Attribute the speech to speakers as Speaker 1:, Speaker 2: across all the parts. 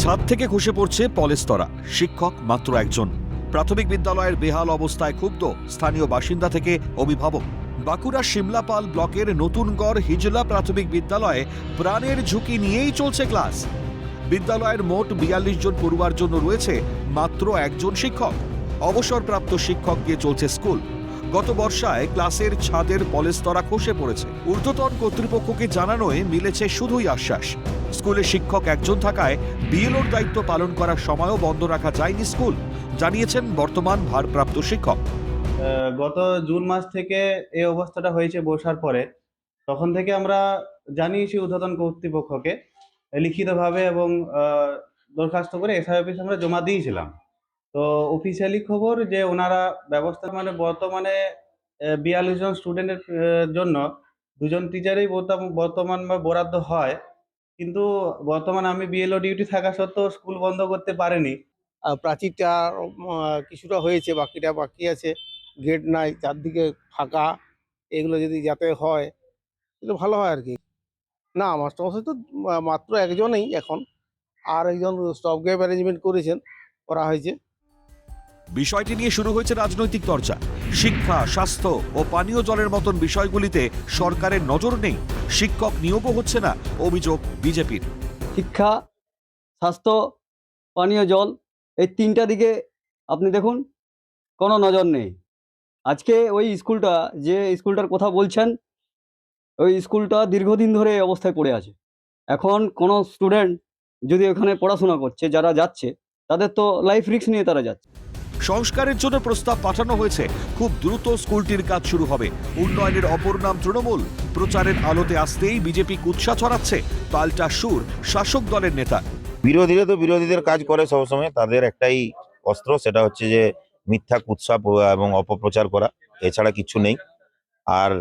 Speaker 1: ছাদ থেকে খসে পড়ছে পলেস্তরা, শিক্ষক মাত্র একজন। প্রাথমিক বিদ্যালয়ের বেহাল অবস্থায় ক্ষুব্ধ স্থানীয় বাসিন্দা থেকে অভিভাবক। বাঁকুড়া শিমলাপাল ব্লকের নতুনগড় হিজলা প্রাথমিক বিদ্যালয়ে প্রাণের ঝুঁকি নিয়েই চলছে ক্লাস। বিদ্যালয়ের মোট ৪২ জন পড়ুয়ার জন্য রয়েছে মাত্র একজন শিক্ষক। অবসরপ্রাপ্ত শিক্ষক দিয়ে চলছে স্কুল। গত বর্ষায় ক্লাসের ছাদের পলেস্তরা খসে পড়েছে। ঊর্ধ্বতন কর্তৃপক্ষকে জানানোয় মিলেছে শুধুই আশ্বাস। স্কুলে শিক্ষক একজন থাকায় বিএলওর দায়িত্ব পালন করার সময়ও বন্ধ রাখা যায়নি স্কুল, জানিয়েছেন বর্তমান ভারপ্রাপ্ত শিক্ষক।
Speaker 2: গত জুন মাস থেকে এই অবস্থাটা হয়েছে বর্ষার পরে। তখন থেকে আমরা জানিয়েছি ঊর্ধ্বতন কর্তৃপক্ষকে লিখিতভাবে এবং দরখাস্ত করে এসআই অফিসে আমরা জমা দিয়েছিলাম। তো অফিসিয়ালি খবর যে ওনারা ব্যবস্থা বর্তমানে ৪২ জন স্টুডেন্টের জন্য ২ জন টিচারই বর্তমান বরাদ্দ হয়, কিন্তু বর্তমানে আমি বিএলও ডিউটি থাকা সত্ত্বেও স্কুল বন্ধ করতে পারিনি।
Speaker 3: প্রাচীরটা কিছুটা হয়েছে, বাকিটা বাকি আছে। গেট নাই, চারদিকে ফাঁকা। এগুলো যদি যাতে হয় তাহলে ভালো হয় আর কি। না, মাস্টারমশাই তো মাত্র একজনেই এখন, আর একজন স্টপ গ্যাপ অ্যারেঞ্জমেন্ট করা হয়েছে।
Speaker 1: বিষয়টি নিয়ে শুরু হয়েছে রাজনৈতিক চর্চা। শিক্ষা, স্বাস্থ্য ও পানীয় জলের মতন বিষয়গুলিতে সরকারের নজর নেই, শিক্ষক নিয়োগও হচ্ছে না, অভিযোগ বিজেপির।
Speaker 4: শিক্ষা, স্বাস্থ্য, পানীয় জল, এই তিনটা দিকে আপনি দেখুন কোনো নজর নেই। আজকে ওই স্কুলটা, যে স্কুলটার কথা বলছেন, ওই স্কুলটা দীর্ঘদিন ধরে এই অবস্থায় পড়ে আছে। এখন কোনো স্টুডেন্ট যদি ওখানে পড়াশোনা করছে, যারা যাচ্ছে তাদের তো লাইফ রিস্ক নিয়ে তারা যাচ্ছে।
Speaker 1: সংস্কারের জন্য প্রস্তাব পাঠানো হয়েছে, খুব দ্রুত স্কুলটির কাজ শুরু হবে। উন্নয়নের অপর নাম তৃণমূল। প্রচারের আলোতে আসতেই বিজেপি কুৎসা ছড়াচ্ছে, পাল্টা সুর শাসক দলের নেতা।
Speaker 5: বিরোধীরা তো বিরোধীদের কাজ করে সবসময়, তাদের একটাই অস্ত্র, সেটা হচ্ছে যে মিথ্যা কুৎসা এবং অপপ্রচার করা, এছাড়া কিছু নেই। আর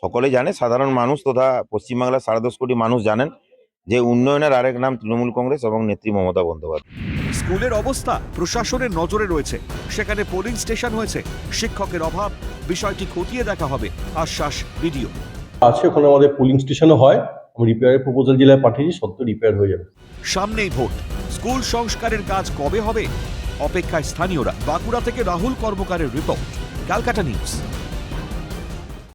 Speaker 5: সকলেই জানে, সাধারণ মানুষ তথা পশ্চিমবাংলার ১০.৫ কোটি মানুষ জানেন যে উন্নয়নের আরেক নাম তৃণমূল কংগ্রেস এবং নেত্রী মমতা বন্দ্যোপাধ্যায়।
Speaker 1: স্কুলের অবস্থা প্রশাসনের নজরে রয়েছে, সেখানে পোলিং স্টেশন হয়েছে, শিক্ষকের অভাব, বিষয়টি খতিয়ে দেখা হবে, আশ্বাস বিডিও।
Speaker 6: আছে, ওখানে আমাদের পোলিং স্টেশনও হয়। আমি রিপেয়ারের প্রপোজাল জেলায় পাঠিয়েছি, সত্য রিপেয়ার হয়ে যাবে।
Speaker 1: সামনেই ভোট, স্কুল সংস্কারের কাজ কবে হবে অপেক্ষায় স্থানীয়রা। বাঁকুড়া থেকে রাহুল কর্মকারের রিপোর্ট, ক্যালকাটা নিউজ।